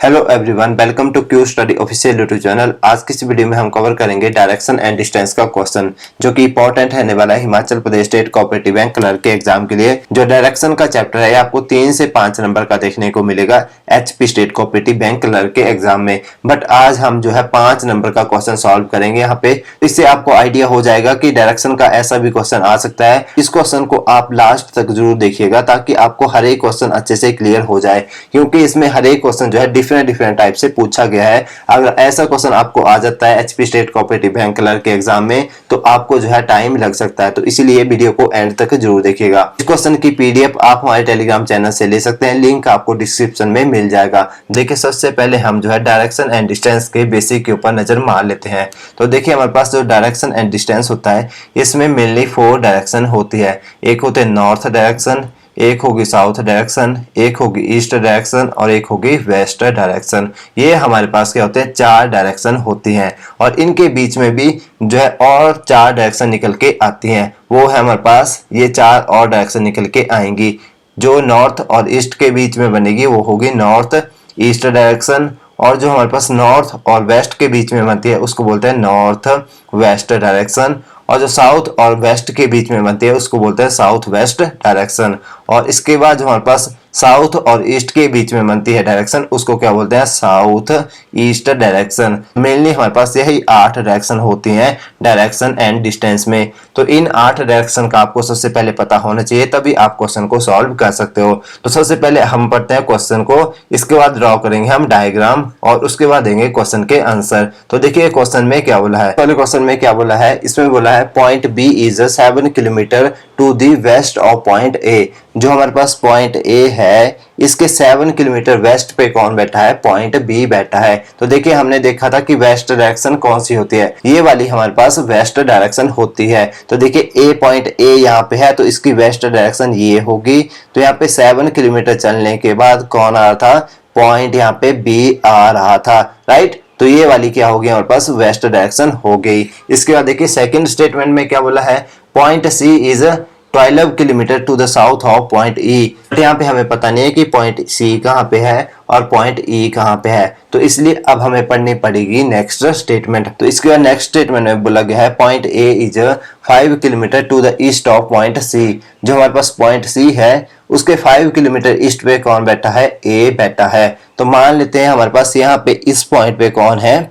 Hello everyone, welcome to Q study official YouTube channel. आज की इस वीडियो में हम कवर करेंगे डायरेक्शन एंड डिस्टेंस का क्वेश्चन, जो कि इंपॉर्टेंट रहने वाला है Himachal Pradesh state cooperative bank clerk के एग्जाम के लिए। जो डायरेक्शन का चैप्टर है आपको 3 से 5 नंबर का देखने को मिलेगा HP state cooperative bank clerk के एग्जाम में। बट आज हम जो है 5 नंबर का क्वेश्चन सॉल्व करेंगे यहाँ पे। इससे आपको आइडिया हो जाएगा कि डायरेक्शन का ऐसा भी क्वेश्चन आ सकता है। इस क्वेश्चन को आप लास्ट तक जरूर देखिएगा ताकि आपको हर एक क्वेश्चन अच्छे से क्लियर हो जाए, क्योंकि इसमें हर एक क्वेश्चन जो है डिफरेंट टाइप से पूछा गया है। अगर ऐसा क्वेश्चन आपको आ जाता है HP state cooperative bank clerk के एग्जाम में तो आपको जो है टाइम लग सकता है, तो इसीलिए वीडियो को एंड तक जरूर देखिएगा। इस क्वेश्चन की पीडीएफ आप हमारे टेलीग्राम चैनल से ले सकते हैं, लिंक आपको डिस्क्रिप्शन में मिल जाएगा। देखिए, सबसे पहले हम जो है डायरेक्शन एंड डिस्टेंस के बेसिक के ऊपर नजर मार लेते हैं। तो देखिए, हमारे पास जो डायरेक्शन एंड डिस्टेंस होता है इसमें मेनली 4 डायरेक्शन होती है। एक होते हैं नॉर्थ डायरेक्शन, एक होगी साउथ डायरेक्शन, एक होगी ईस्ट डायरेक्शन और एक होगी वेस्ट डायरेक्शन। ये हमारे पास क्या होते हैं, 4 डायरेक्शन होती हैं। और इनके बीच में भी जो है और 4 डायरेक्शन निकल के आती हैं। वो है हमारे पास ये 4 और डायरेक्शन निकल के आएंगी। जो नॉर्थ और ईस्ट के बीच में बनेगी वो होगी नॉर्थ ईस्ट डायरेक्शन, और जो हमारे पास नॉर्थ और वेस्ट के बीच में बनती है उसको बोलते हैं नॉर्थ वेस्ट डायरेक्शन, और जो साउथ और वेस्ट के बीच में बनती है उसको बोलते हैं साउथ वेस्ट डायरेक्शन। और इसके बाद जो हमारे पास साउथ और ईस्ट के बीच में बनती है डायरेक्शन उसको क्या बोलते हैं, साउथ ईस्ट डायरेक्शन। मेनली हमारे पास यही 8 डायरेक्शन होती हैं डायरेक्शन एंड डिस्टेंस में। तो इन 8 डायरेक्शन का आपको सबसे पहले पता होना चाहिए, तभी आप क्वेश्चन को सॉल्व कर सकते हो। तो सबसे पहले हम पढ़ते हैं क्वेश्चन को, इसके बाद ड्रॉ करेंगे हम डायग्राम और उसके बाद देंगे क्वेश्चन के आंसर। तो देखिए क्वेश्चन में क्या बोला है। पहले क्वेश्चन में क्या बोला है, इसमें बोला है point B is 7 kilometre to the west of point A. जो हमारे पास पॉइंट ए है इसके 7 किलोमीटर वेस्ट पे कौन बैठा है, पॉइंट बी बैठा है। तो देखिए, हमने देखा था कि वेस्ट डायरेक्शन कौन सी होती है, ये वाली हमारे पास वेस्ट डायरेक्शन होती है। तो देखिए, ए पॉइंट ए यहाँ पे है तो इसकी वेस्ट डायरेक्शन ये होगी। तो यहाँ पे 7 किलोमीटर चलने के बाद कौन आ रहा था, पॉइंट यहाँ पे बी आ रहा था, राइट। तो ये वाली क्या होगी, हमारे पास वेस्ट डायरेक्शन हो गई। इसके बाद देखिए सेकंड स्टेटमेंट में क्या बोला है, point C is 12 kilometre to the south of point E. यहाँ पे हमें पता नहीं है कि पॉइंट सी कहाँ पे है और पॉइंट ई कहाँ पे है, तो इसलिए अब हमें पढ़नी पड़ेगी नेक्स्ट स्टेटमेंट। तो इसके बाद नेक्स्ट स्टेटमेंट में बोला गया है point A is 5 kilometre to the east of point C. जो हमारे पास पॉइंट सी है उसके 5 किलोमीटर ईस्ट पे कौन बैठा है, ए बैठा है। तो मान लेते हैं हमारे पास यहाँ पे इस पॉइंट पे कौन है,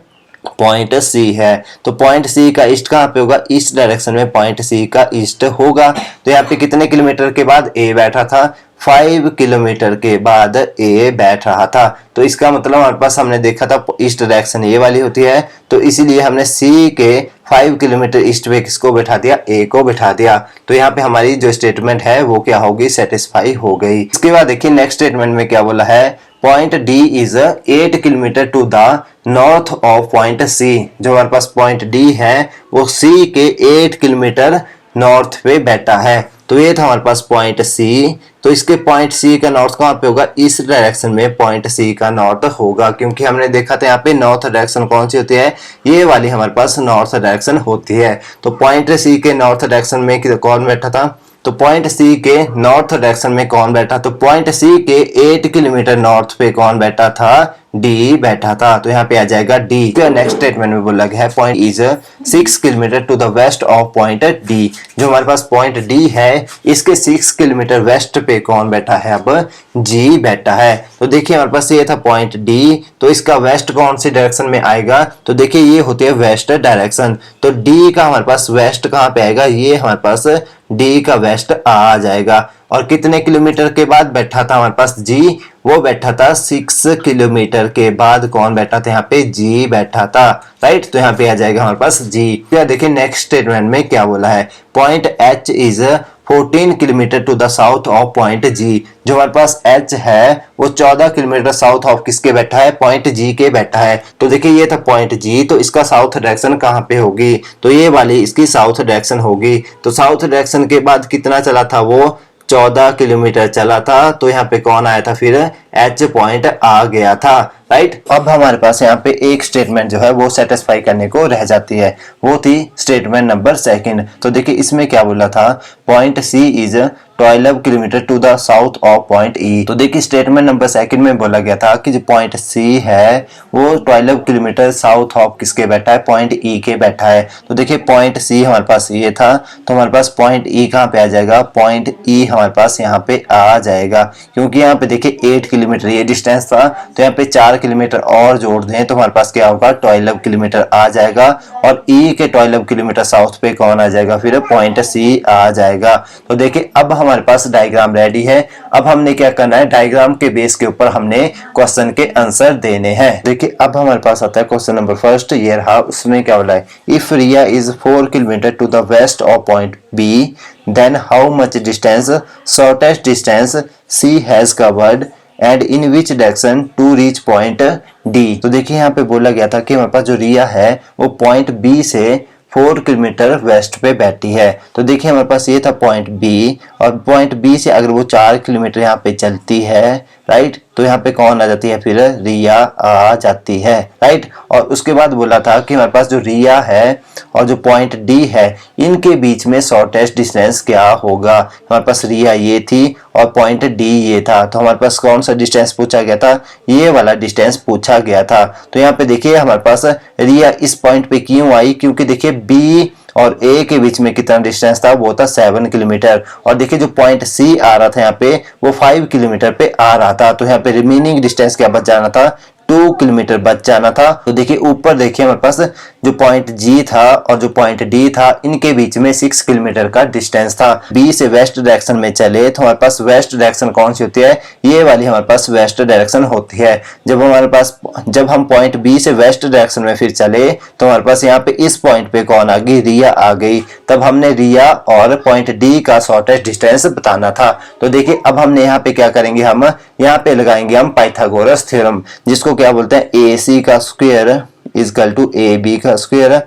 पॉइंट सी है। तो पॉइंट सी का ईस्ट कहाँ पे होगा, ईस्ट डायरेक्शन में पॉइंट सी का ईस्ट होगा। तो यहाँ पे कितने किलोमीटर के बाद ए बैठा था, 5 किलोमीटर के बाद ए बैठ रहा था। तो इसका मतलब हमारे पास हमने देखा था ईस्ट डायरेक्शन ये वाली होती है, तो इसीलिए हमने सी के 5 किलोमीटर ईस्ट पे किसको बैठा दिया, ए को बैठा दिया। तो यहाँ पे हमारी जो स्टेटमेंट है वो क्या होगी, सेटिस्फाई हो गई। इसके बाद देखिए नेक्स्ट स्टेटमेंट में क्या बोला है, point D is 8 kilometre to the north of point C. जो हमारे पास पॉइंट डी है वो सी के 8 किलोमीटर नॉर्थ पे बैठा है। तो ये था हमारे पास पॉइंट सी। तो इसके पॉइंट सी का नॉर्थ कहाँ पे होगा, इस डायरेक्शन में पॉइंट सी का नॉर्थ होगा, क्योंकि हमने देखा था यहाँ पे नॉर्थ डायरेक्शन कौन सी होती है, ये वाली हमारे पास नॉर्थ डायरेक्शन होती है। तो पॉइंट सी के नॉर्थ डायरेक्शन में कौन बैठा था, तो पॉइंट सी के नॉर्थ डायरेक्शन में कौन बैठा, तो पॉइंट सी के 8 किलोमीटर नॉर्थ पे कौन बैठा था, डी बैठा था। तो यहाँ पे आ जाएगा डी। नेक्स्ट स्टेटमेंट में बोला गया है point is 6 kilometre to the west of point D. जो हमारे पास पॉइंट डी है इसके 6 किलोमीटर वेस्ट पे कौन बैठा है, अब जी बैठा है। तो देखिए हमारे पास ये था पॉइंट डी, तो इसका वेस्ट कौन सी डायरेक्शन में आएगा, तो देखिए ये होती है वेस्ट डायरेक्शन। तो डी का हमारे पास वेस्ट कहाँ पे आएगा, ये हमारे पास डी का वेस्ट आ जाएगा। और कितने किलोमीटर के बाद बैठा था हमारे पास जी, वो बैठा था 6 किलोमीटर के बाद कौन बैठा था, यहाँ पे जी बैठा था, राइट। तो यहाँ पे आ जाएगा हमारे पास जी। क्या देखिए नेक्स्ट स्टेटमेंट में क्या बोला है, point H is 14 kilometre to the south of point G. जो हमारे पास एच है वो 14 किलोमीटर साउथ ऑफ किसके बैठा है, पॉइंट जी के बैठा है। तो देखिए ये था पॉइंट जी, तो इसका साउथ डायरेक्शन कहाँ पे होगी, तो ये वाली इसकी साउथ डायरेक्शन होगी। तो साउथ डायरेक्शन के बाद कितना चला था, वो 14 किलोमीटर चला था। तो यहाँ पे कौन आया था, फिर एच पॉइंट आ गया था, राइट। अब हमारे पास यहाँ पे एक स्टेटमेंट जो है वो सेटिस्फाई करने को रह जाती है, वो थी स्टेटमेंट नंबर 2। तो देखिए इसमें क्या बोला था, point C is 12 kilometre to the south of point E. तो देखिए स्टेटमेंट नंबर सेकंड में बोला गया था कि जो पॉइंट सी है वो 12 किलोमीटर साउथ ऑफ किसके बैठा है, पॉइंट ई के बैठा है। तो देखिए पॉइंट सी हमारे पास ये था, तो हमारे पास पॉइंट ई कहाँ पे आ जाएगा, पॉइंट ई हमारे पास यहाँ पे आ जाएगा, क्योंकि यहाँ पे देखिए 8 किलोमीटर ये डिस्टेंस था, तो यहाँ पे 4 किलोमीटर और जोड़ दें तो हमारे पास क्या होगा, 12 किलोमीटर आ जाएगा। और ई के 12 किलोमीटर साउथ पे कौन आ जाएगा, फिर पॉइंट सी आ जाएगा। तो देखिए अब हमारे पास डायग्राम रेडी है। अब हमने क्या करना है, डायग्राम के बेस के ऊपर हमने क्वेश्चन के आंसर देने हैं। देखिए अब हमारे पास आता है क्वेश्चन नंबर फर्स्ट, ये रहा। उसमें क्या बोला है, if Riya is 4 kilometre to the west of point B then how much distance, shortest distance she has covered and in which direction to reach point D. तो देखिए यहाँ पे बोला गया था कि हमारे पास जो रिया है वो पॉइंट बी से 4 किलोमीटर वेस्ट पे बैठी है। तो देखिए हमारे पास ये था पॉइंट बी, और पॉइंट बी से अगर वो 4 किलोमीटर यहाँ पे चलती है, राइट, तो यहाँ पे कौन आ जाती है, फिर रिया आ जाती है, राइट। और उसके बाद बोला था कि हमारे पास जो रिया है और जो पॉइंट डी है इनके बीच में शॉर्टेस्ट डिस्टेंस क्या होगा। हमारे पास रिया ये थी और पॉइंट डी ये था, तो हमारे पास कौन सा डिस्टेंस पूछा गया था, ये वाला डिस्टेंस पूछा गया था। तो यहाँ पे देखिए हमारे पास रिया इस पॉइंट पे क्यों आई, क्योंकि देखिए बी और ए के बीच में कितना डिस्टेंस था, वो था 7 किलोमीटर। और देखिए जो पॉइंट सी आ रहा था यहाँ पे वो 5 किलोमीटर पे आ रहा था, तो यहाँ पे रिमेनिंग डिस्टेंस क्या बच जाना था, 2 किलोमीटर बच जाना था। तो देखिए ऊपर देखिए हमारे पास जो पॉइंट जी था और जो पॉइंट डी था इनके बीच में 6 किलोमीटर का डिस्टेंस था। बी से वेस्ट डायरेक्शन में चले तो हमारे पास वेस्ट डायरेक्शन कौन सी होती है, ये वाली हमारे पास वेस्ट डायरेक्शन होती है। जब हम पॉइंट बी से वेस्ट डायरेक्शन में फिर चले तो हमारे पास यहाँ पे इस पॉइंट पे कौन आ गई, रिया आ गई। तब हमने रिया और पॉइंट डी का शॉर्टेस्ट डिस्टेंस बताना था। तो देखिए अब हमने यहाँ पे क्या करेंगे, हम यहाँ पे लगाएंगे हम पाइथागोरस थ्योरम, जिसको क्या बोलते हैं, ए सी का square is equal to A B का स्क्वायर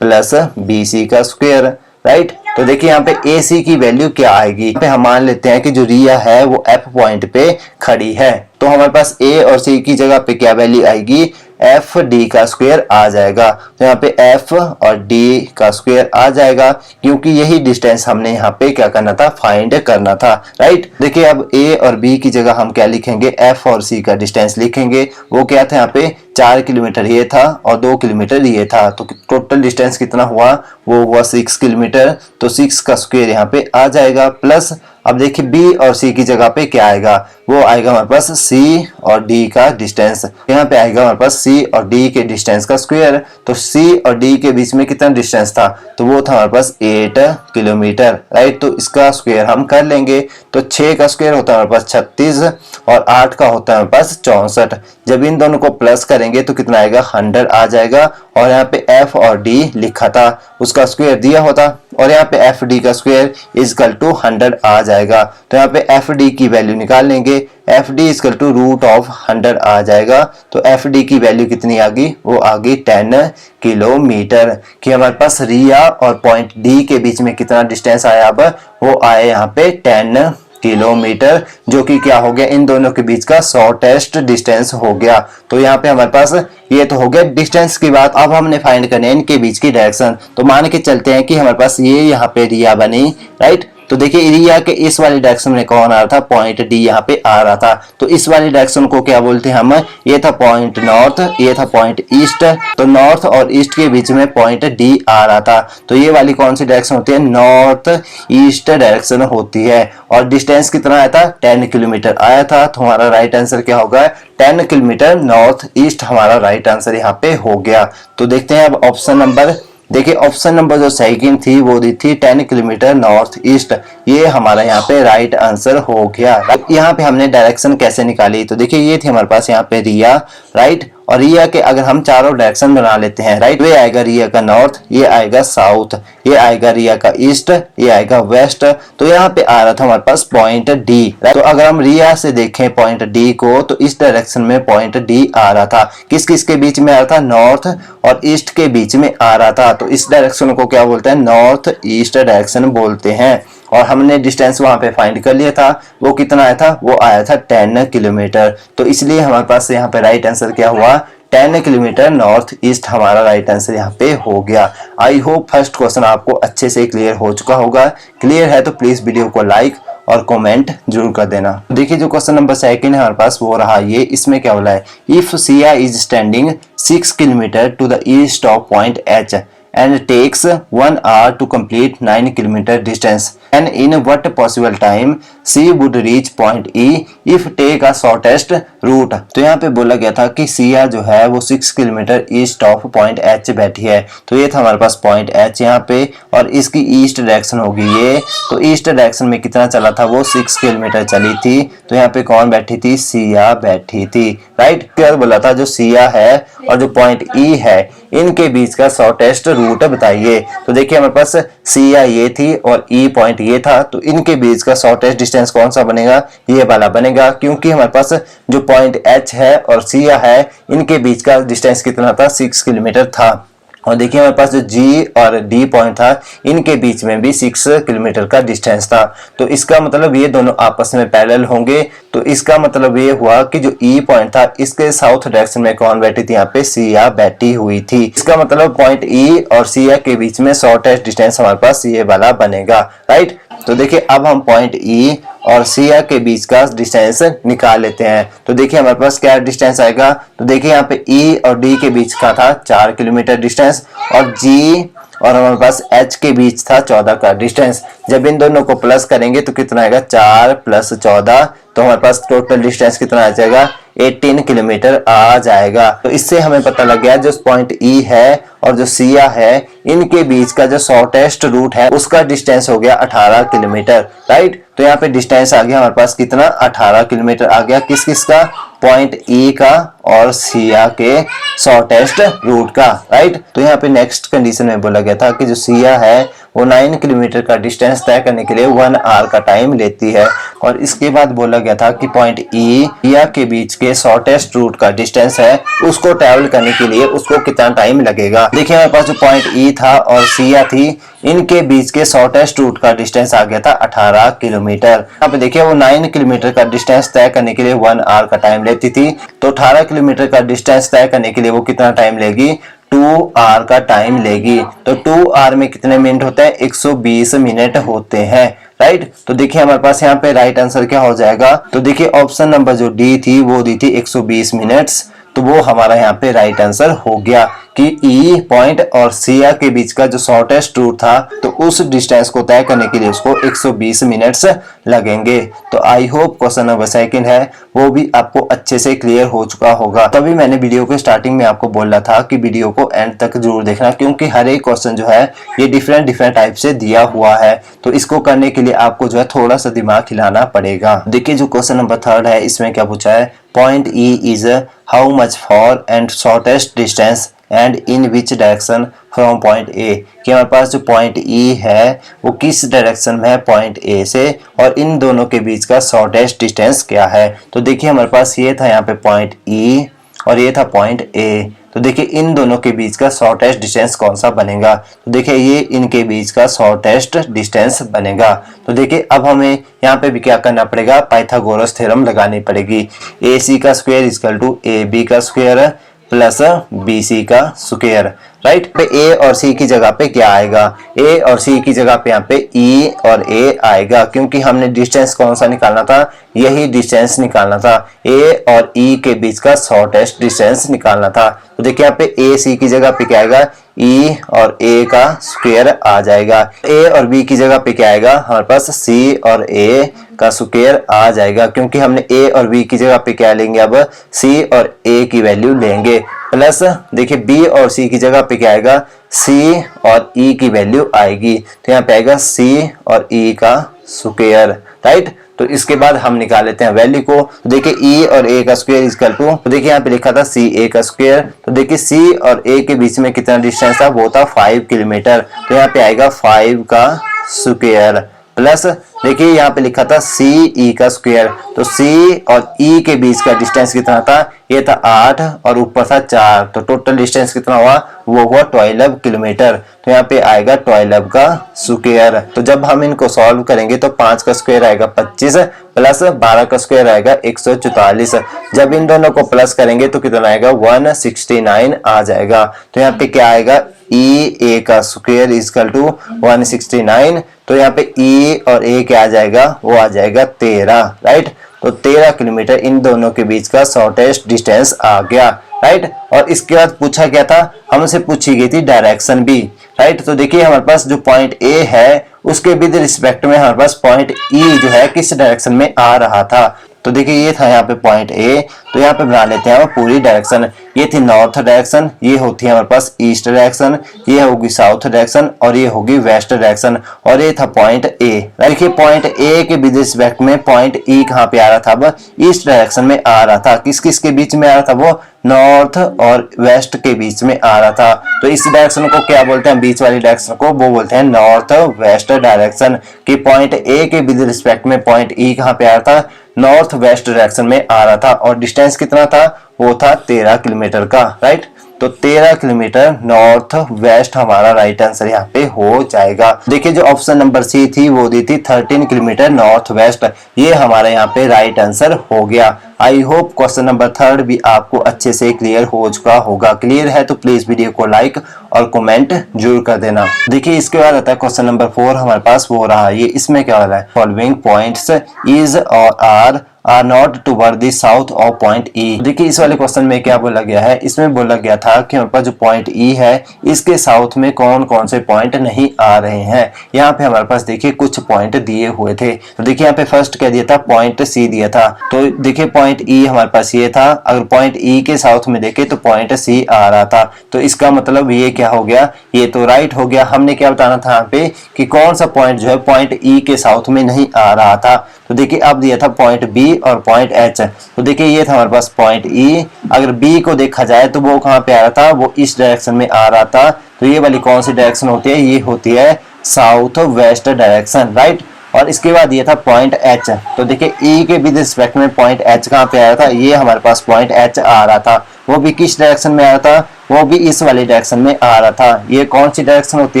प्लस बी सी का स्क्वायर, राइट। तो देखिए यहाँ पे ए सी की वैल्यू क्या आएगी, यहाँ पे हम मान लेते हैं कि जो रिया है वो एफ पॉइंट पे खड़ी है, तो हमारे पास ए और सी की जगह पे क्या वैल्यू आएगी, एफ डी का स्क्वायर आ जाएगा। तो यहाँ पे एफ और डी का स्क्वायर आ जाएगा, क्योंकि यही डिस्टेंस हमने यहाँ पे क्या करना था, फाइंड करना था, राइट। देखिए अब ए और बी की जगह हम क्या लिखेंगे, एफ और सी का डिस्टेंस लिखेंगे। वो क्या था यहाँ पे 4 किलोमीटर ये था और 2 किलोमीटर ये था, तो टोटल डिस्टेंस कितना हुआ, वो हुआ 6 किलोमीटर। तो 6 का स्क्वायर यहाँ पे आ जाएगा, प्लस अब देखिए बी और सी की जगह पे क्या आएगा, वो आएगा हमारे पास सी और डी का डिस्टेंस। यहाँ पे आएगा हमारे पास सी और डी के डिस्टेंस का स्क्वायर। तो सी और डी के बीच में कितना डिस्टेंस था, तो वो था हमारे पास 8 किलोमीटर, राइट। तो इसका स्क्वायर हम कर लेंगे, तो 6 का स्क्वायर होता है हमारे पास 36 और 8 का होता है हमारे पास 64। जब इन दोनों को प्लस करेंगे तो कितना आएगा, 100 आ जाएगा। और यहाँ पे एफ और डी लिखा था, उसका स्क्वायर दिया होता, और यहाँ पे एफ डी का स्क्वायर इजकल टू 100 आ जाएगा। तो यहाँ पे एफ डी की वैल्यू निकाल लेंगे, F D is equal to root of 100 आ जाएगा। तो एफ डी की वैल्यू कितनी आ गई, वो आ गई 10 किलोमीटर। कि हमारे पास रिया और पॉइंट डी के बीच में कितना डिस्टेंस आया, अब वो आया यहाँ पे 10 किलोमीटर, जो कि क्या हो गया, इन दोनों के बीच का शॉर्टेस्ट डिस्टेंस हो गया। तो यहाँ पे हमारे पास ये तो हो गया डिस्टेंस की बात। अब हमने फाइंड करना है इनके बीच की डायरेक्शन। तो मान के चलते हैं कि हमारे पास ये यहाँ पे रिया बनी, राइट। तो देखिए रिया के इस वाली डायरेक्शन में कौन आ रहा था, पॉइंट डी यहाँ पे आ रहा था। तो इस वाली डायरेक्शन को क्या बोलते हैं हम, ये था पॉइंट नॉर्थ, ये था पॉइंट ईस्ट। तो नॉर्थ और ईस्ट के बीच में पॉइंट डी आ रहा था, तो ये वाली कौन सी डायरेक्शन होती है, नॉर्थ ईस्ट डायरेक्शन होती है। और डिस्टेंस कितना आया था, 10 किलोमीटर आया था। तो हमारा राइट आंसर क्या होगा, 10 किलोमीटर नॉर्थ ईस्ट हमारा राइट आंसर यहाँ पे हो गया। तो देखते हैं अब ऑप्शन नंबर, देखिए ऑप्शन नंबर जो सेकंड थी वो दी थी 10 किलोमीटर नॉर्थ ईस्ट, ये हमारा यहाँ पे राइट आंसर हो गया। यहाँ पे हमने डायरेक्शन कैसे निकाली, तो देखिए ये थी हमारे पास यहाँ पे रिया, राइट। और रिया के अगर हम चारों डायरेक्शन बना लेते हैं, राइट, वे आएगा रिया का नॉर्थ, ये आएगा साउथ, ये आएगा रिया का ईस्ट, ये आएगा वेस्ट। तो यहाँ पे आ रहा था हमारे पास पॉइंट डी, तो अगर हम रिया से देखें पॉइंट डी को, तो इस डायरेक्शन में पॉइंट डी आ रहा था। किस किस के बीच में आ रहा था, नॉर्थ और ईस्ट के बीच में आ रहा था। तो इस डायरेक्शन को क्या बोलते हैं, नॉर्थ ईस्ट डायरेक्शन बोलते हैं। और हमने डिस्टेंस वहां पे फाइंड कर लिया था, वो कितना आया था, वो आया था 10 किलोमीटर। तो इसलिए हमारे पास यहाँ पे राइट आंसर क्या हुआ, 10 किलोमीटर नॉर्थ ईस्ट हमारा राइट आंसर यहाँ पे हो गया। आई होप फर्स्ट क्वेश्चन आपको अच्छे से क्लियर हो चुका होगा। क्लियर है तो प्लीज वीडियो को लाइक और कमेंट जरूर कर देना। देखिए जो क्वेश्चन नंबर सेकंड है हमारे पास वो रहा ये, इसमें क्या बोला है, if Siya is standing 6 kilometre to the east of point H and takes 1 hour to complete 9 kilometer distance, and in what possible time C would reach point E if take a shortest route। तो यहाँ पे बोला गया था कि सिया जो है वो 6 kilometre east of point H बैठी है। तो ये था हमारे पास पॉइंट एच यहाँ पे, और इसकी ईस्ट डायरेक्शन होगी ये। तो ईस्ट डायरेक्शन में कितना चला था, वो 6 किलोमीटर चली थी। तो यहाँ पे कौन बैठी थी, सिया बैठी थी, राइट। क्या बोला था, जो सिया है और जो पॉइंट ई है इनके बीच का शॉर्टेस्ट रूट बताइए। तो देखिए हमारे पास सिया ये थी और ई पॉइंट ये था, तो इनके बीच का शॉर्टेस्ट डिस्टेंस कौन सा बनेगा, ये वाला बनेगा, क्योंकि हमारे पास जो पॉइंट एच है और सिया है इनके बीच का डिस्टेंस कितना था, 6 किलोमीटर था। और देखिए हमारे पास जो जी और डी पॉइंट था इनके बीच में भी 6 किलोमीटर का डिस्टेंस था। तो इसका मतलब ये दोनों आपस में पैरेलल होंगे। तो इसका मतलब ये हुआ कि जो ई पॉइंट था इसके साउथ डायरेक्शन में कौन बैठी थी, यहाँ पे सिया बैठी हुई थी। इसका मतलब पॉइंट ई और सिया के बीच में शॉर्टेस्ट डिस्टेंस हमारे पास ये वाला बनेगा, राइट। तो देखिए अब हम पॉइंट ई और सिया के बीच का डिस्टेंस निकाल लेते हैं। तो देखिए हमारे पास क्या डिस्टेंस आएगा, तो देखिए यहाँ पे ई और डी के बीच का था 4 किलोमीटर डिस्टेंस, और जी और हमारे पास एच के बीच था 14 का डिस्टेंस। जब इन दोनों को प्लस करेंगे तो कितना आएगा, 4 + 14, तो हमारे पास टोटल डिस्टेंस कितना आ जाएगा, 18 किलोमीटर आ जाएगा। तो इससे हमें पता लग गया जो पॉइंट ई है और जो सिया है इनके बीच का जो शॉर्टेस्ट रूट है उसका डिस्टेंस हो गया 18 किलोमीटर, राइट। तो यहाँ पे डिस्टेंस आ गया हमारे पास कितना, 18 किलोमीटर आ गया, किस किस का, पॉइंट ई का और सिया के शॉर्टेस्ट रूट का, राइट। तो यहाँ पे नेक्स्ट कंडीशन में बोला गया था कि जो सिया है वो 9 किलोमीटर का डिस्टेंस तय करने के लिए 1 आवर का टाइम लेती है। और इसके बाद बोला गया था कि पॉइंट ई सिया के बीच के शॉर्टेस्ट रूट का डिस्टेंस है उसको ट्रैवल करने के लिए उसको कितना टाइम लगेगा। देखिए हमारे पास जो पॉइंट ई था और सिया थी इनके बीच के शॉर्टेस्ट रूट का डिस्टेंस आ गया था 18 किलोमीटर। यहाँ पे देखिए वो 9 किलोमीटर का डिस्टेंस तय करने के लिए 1 आवर का टाइम लेती थी, तो 18 किलोमीटर का डिस्टेंस तय करने के लिए वो कितना टाइम लेगी, 2 आवर का टाइम लेगी। तो 2 आवर में कितने मिनट होते हैं, 120 मिनट होते हैं, राइट। तो देखिए हमारे पास यहाँ पे राइट आंसर क्या हो जाएगा, तो देखिए ऑप्शन नंबर जो डी थी वो दी थी 120 मिनट्स, तो वो हमारा यहाँ पे राइट आंसर हो गया कि ई पॉइंट और सिया के बीच का जो शॉर्टेस्ट रूट था तो उस डिस्टेंस को तय करने के लिए उसको 120 मिनट्स लगेंगे। तो I hope question number second है वो भी आपको अच्छे से क्लियर हो चुका होगा। तभी मैंने वीडियो के स्टार्टिंग में आपको बोला था कि वीडियो को एंड तक जरूर देखना, क्योंकि हर एक क्वेश्चन जो है ये डिफरेंट टाइप से दिया हुआ है। तो इसको करने के लिए आपको जो है थोड़ा सा दिमाग हिलाना पड़ेगा। देखिए जो क्वेश्चन नंबर थर्ड है इसमें क्या पूछा है, point E is how much for and shortest distance and in which direction from point A. कि हमारे पास जो पॉइंट ई है वो किस डायरेक्शन में है पॉइंट ए से, और इन दोनों के बीच का शॉर्टेस्ट डिस्टेंस क्या है। तो देखिए हमारे पास ये था यहाँ पे पॉइंट ई और ये था पॉइंट ए। तो देखिए इन दोनों के बीच का शॉर्टेस्ट डिस्टेंस कौन सा बनेगा, तो देखिए ये इनके बीच का शॉर्टेस्ट डिस्टेंस बनेगा। तो देखिए अब हमें यहाँ पे भी क्या करना पड़ेगा, पाइथागोरस थ्योरम लगानी पड़ेगी। ए सी का square equal to A B का स्क्वायर प्लस बी सी का स्क्वायर, राइट। पे ए और सी की जगह पे क्या आएगा, ए और सी की जगह पे यहाँ पे ई और ए आएगा, क्योंकि हमने डिस्टेंस कौन सा निकालना था, यही डिस्टेंस निकालना था, ए और ई के बीच का शॉर्टेस्ट डिस्टेंस निकालना था। तो देखिए यहाँ पे ए सी की जगह पे क्या आएगा, ई और ए का स्क्वायर आ जाएगा। ए और बी की जगह पे क्या आएगा, हमारे पास सी और ए का स्क्वायर आ जाएगा, क्योंकि हमने ए और बी की जगह पे क्या लेंगे, अब सी और ए की वैल्यू लेंगे। प्लस देखिए बी और सी की जगह पे क्या आएगा, सी और ई की वैल्यू आएगी। तो यहाँ पे आएगा सी और ई का स्क्वायर, राइट। तो इसके बाद हम निकाल लेते हैं वैल्यू को। तो देखिए ई और ए का स्क्वायर इक्वल टू, तो देखिए यहाँ पे लिखा था सी ए का स्क्वायर। तो देखिए सी और ए के बीच में कितना डिस्टेंस था, वो था 5 किलोमीटर। तो यहाँ पे आएगा 5 का स्क्वायर प्लस देखिए यहाँ पे लिखा था सी ई का स्क्वायर। तो सी और ई के बीच का डिस्टेंस कितना था, ये था 8 और ऊपर था 4, तो टोटल डिस्टेंस कितना हुआ, वो हुआ 12 किलोमीटर। तो यहाँ पे आएगा 12 का स्क्वायर। तो जब हम इनको सॉल्व करेंगे तो 5 का स्क्वायर आएगा 25 प्लस 12 का स्क्वायर आएगा 144। जब इन दोनों को प्लस करेंगे तो कितना आएगा 169 आ जाएगा। तो यहाँ पे क्या आएगा, ई ए का स्क्वायर इजकल टू 169, तो यहाँ पे ई और ए क्या आ जाएगा, वो आ जाएगा 13, राइट। तो 13 किलोमीटर इन दोनों के बीच का शॉर्टेस्ट डिस्टेंस आ गया, राइट। और इसके बाद पूछा क्या था, हमसे पूछी गई थी डायरेक्शन भी, राइट। तो देखिए हमारे पास जो पॉइंट ए है उसके विद रिस्पेक्ट में हमारे पास पॉइंट ई जो है किस डायरेक्शन में आ रहा था। तो देखिए ये था यहाँ पे पॉइंट ए, तो यहाँ पे बना लेते हैं पूरी डायरेक्शन। ये थी नॉर्थ डायरेक्शन, ये होती है हमारे पास ईस्ट डायरेक्शन, ये होगी साउथ डायरेक्शन और ये होगी वेस्ट डायरेक्शन, और ये था पॉइंट ए। देखिए पॉइंट ए के विद रिस्पेक्ट में पॉइंट ई कहाँ पे आ रहा था, अब ईस्ट डायरेक्शन में आ रहा था। किस किस के बीच में आ रहा था, वो नॉर्थ और वेस्ट के बीच में आ रहा था। तो इस डायरेक्शन को क्या बोलते हैं, बीच वाली डायरेक्शन को वो बोलते हैं नॉर्थ वेस्ट डायरेक्शन। कि पॉइंट ए के विद रिस्पेक्ट में पॉइंट ई कहाँ पे आ रहा था, नॉर्थ वेस्ट डायरेक्शन में आ रहा था, और डिस्टेंस कितना था, वो था 13 किलोमीटर का, राइट। तो 13 किलोमीटर नॉर्थ वेस्ट हमारा राइट आंसर यहाँ पे हो जाएगा। देखिए जो ऑप्शन नंबर सी थी वो दी थी 13 किलोमीटर नॉर्थ वेस्ट, ये हमारा यहाँ पे राइट आंसर हो गया। आई होप क्वेश्चन नंबर 3 भी आपको अच्छे से क्लियर हो चुका होगा। क्लियर है तो प्लीज वीडियो को लाइक और कमेंट जरूर कर देना। देखिए इसके बाद आता है क्वेश्चन नंबर 4 हमारे पास, वो रहा ये, इसमें क्या हो रहा है, following points is or are not toward the south of point E. देखिए इस वाले क्वेश्चन में क्या बोला गया है, इसमें बोला गया था कि हमारे पास जो पॉइंट ई है इसके साउथ में कौन कौन से पॉइंट नहीं आ रहे हैं। यहाँ पे हमारे पास देखिए कुछ पॉइंट दिए हुए थे। तो देखिए यहाँ पे फर्स्ट क्या दिया था, पॉइंट सी दिया था। तो देखिए पॉइंट ई हमारे पास ये था, अगर पॉइंट ई के साउथ में देखे तो पॉइंट सी आ रहा था। तो इसका मतलब ये क्या हो गया, ये तो राइट हो गया। हमने क्या बताना था यहाँ पे कि कौन सा पॉइंट जो है पॉइंट ई के साउथ में नहीं आ रहा था। तो देखिए अब दिया था पॉइंट बी और पॉइंट एच। तो देखिए ये था हमारे पास पॉइंट ई, अगर बी को देखा जाए तो वो कहाँ पे आ रहा था, वो इस डायरेक्शन में आ रहा था। तो ये वाली कौन सी डायरेक्शन होती है, ये होती है साउथ वेस्ट डायरेक्शन, राइट। और इसके बाद ये था पॉइंट एच। तो देखिए ई के विद रिस्पेक्ट में पॉइंट एच कहाँ पे आ रहा था, ये हमारे पास पॉइंट एच आ रहा था। वो भी किस डायरेक्शन में आ रहा था, वो भी इस वाली डायरेक्शन में आ रहा था। ये कौन सी डायरेक्शन होती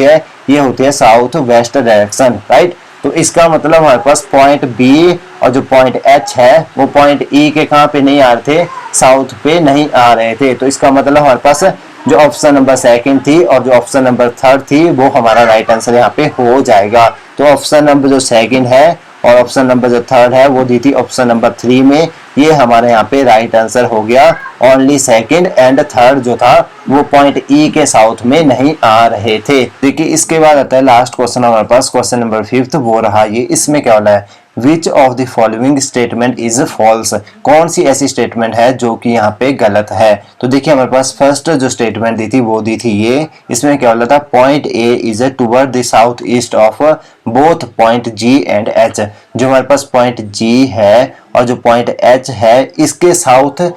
है, ये होती है साउथ वेस्ट डायरेक्शन, राइट। तो इसका मतलब हमारे पास पॉइंट बी और जो पॉइंट एच है वो पॉइंट ई के कहाँ पे नहीं आ रहे थे, साउथ पे नहीं आ रहे थे। तो इसका मतलब हमारे पास जो ऑप्शन नंबर 2 थी और जो ऑप्शन नंबर 3 थी वो हमारा राइट आंसर यहाँ पे हो जाएगा। तो ऑप्शन नंबर जो 2 है और ऑप्शन नंबर जो 3 है वो दी थी ऑप्शन नंबर 3 में, ये हमारे यहाँ पे राइट आंसर हो गया। ओनली 2nd एंड 3rd जो था वो पॉइंट ई के साउथ में नहीं आ रहे थे। देखिए इसके बाद आता है लास्ट क्वेश्चन हमारे पास, क्वेश्चन नंबर 5 वो रहा ये। इसमें क्या होना है, which of the following statement is false, कौन सी ऐसी स्टेटमेंट है जो कि यहाँ पे गलत है। तो देखिए हमारे पास फर्स्ट जो स्टेटमेंट दी थी वो दी थी ये, इसमें क्या बोला था, point A is toward the south east of both point G and H. जो हमारे पास पॉइंट जी है और जो पॉइंट एच है इसके साउथ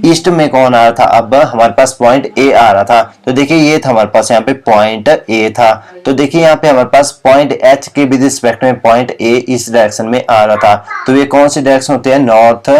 ईस्ट में कौन आ रहा था, अब हमारे पास पॉइंट ए आ रहा था। तो देखिए ये था हमारे पास यहाँ पे पॉइंट ए था। तो देखिए यहाँ पे हमारे पास पॉइंट एच के विद रिस्पेक्ट में पॉइंट ए इस डायरेक्शन में आ रहा था। तो ये कौन सी डायरेक्शन होती है, नॉर्थ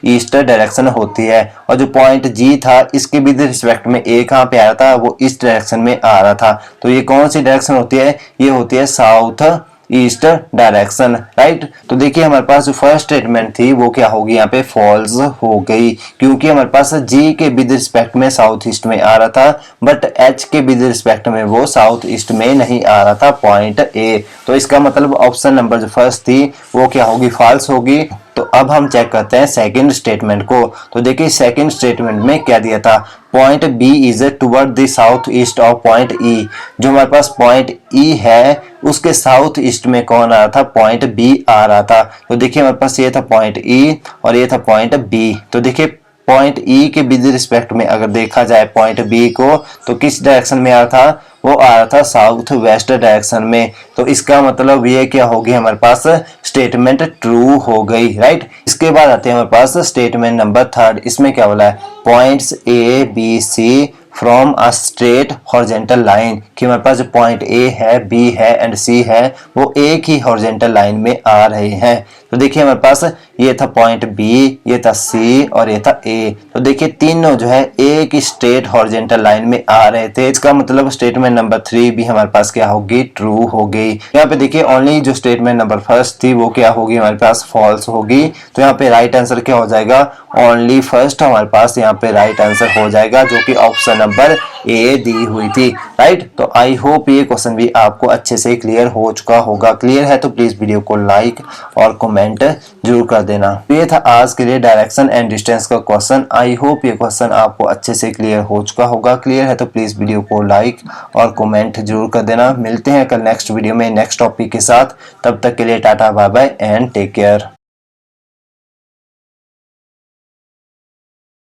ईस्ट डायरेक्शन होती है। और जो पॉइंट जी था इसके विद रिस्पेक्ट में ए कहाँ पे आ रहा था, वो इस डायरेक्शन में आ रहा था। तो ये कौन सी डायरेक्शन होती है, ये होती है साउथ ईस्ट डायरेक्शन, राइट। तो देखिए हमारे पास जो फर्स्ट स्टेटमेंट थी वो क्या होगी, यहाँ पे फॉल्स हो गई, क्योंकि हमारे पास जी के विद रिस्पेक्ट में साउथ ईस्ट में आ रहा था, बट एच के विद रिस्पेक्ट में वो साउथ ईस्ट में नहीं आ रहा था, पॉइंट ए। तो इसका मतलब ऑप्शन नंबर जो फर्स्ट थी वो क्या होगी, फॉल्स होगी। तो अब हम चेक करते हैं सेकंड स्टेटमेंट को। तो देखिए सेकंड स्टेटमेंट में क्या दिया था, point B is toward the south east of point E. जो हमारे पास पॉइंट ई है उसके साउथ ईस्ट में कौन आ रहा था, पॉइंट बी आ रहा था। तो देखिए हमारे पास ये था पॉइंट ई और ये था पॉइंट बी। तो देखिए पॉइंट ई के विद रिस्पेक्ट में अगर देखा जाए पॉइंट बी को तो किस डायरेक्शन में आ रहा था, वो आ रहा था साउथ वेस्ट डायरेक्शन में। तो इसका मतलब ये क्या होगी, हमारे पास स्टेटमेंट ट्रू हो गई, राइट। इसके बाद आते हैं हमारे पास स्टेटमेंट नंबर 3। इसमें क्या बोला है, points A B C from a straight horizontal line, कि हमारे पास जो पॉइंट ए है, बी है एंड सी है वो एक ही हॉरिजॉन्टल लाइन में आ रहे हैं। तो देखिए हमारे पास ये था पॉइंट बी, ये था सी और ये था ए। तो देखिए तीनों जो है एक ही स्ट्रेट हॉरिजॉन्टल लाइन में आ रहे थे। इसका मतलब स्टेटमेंट नंबर 3 भी हमारे पास क्या होगी, ट्रू हो गई। यहाँ पे देखिए ओनली जो स्टेटमेंट नंबर फर्स्ट थी वो क्या होगी, हमारे पास फॉल्स होगी। तो यहाँ पे राइट आंसर क्या हो जाएगा, ओनली फर्स्ट हमारे पास यहाँ पे राइट आंसर हो जाएगा, जो कि ऑप्शन नंबर ए दी हुई थी, राइट। तो आई होप ये क्वेश्चन भी आपको अच्छे से क्लियर हो चुका होगा। क्लियर है तो प्लीज वीडियो को लाइक और कमेंट जरूर कर देना। ये था आज के लिए डायरेक्शन एंड डिस्टेंस का क्वेश्चन। आई होप ये क्वेश्चन आपको अच्छे से क्लियर हो चुका होगा। क्लियर है तो प्लीज वीडियो को लाइक और कमेंट जरूर कर देना। मिलते हैं कल नेक्स्ट वीडियो में नेक्स्ट टॉपिक के साथ। तब तक के लिए ta ta bye bye and take care.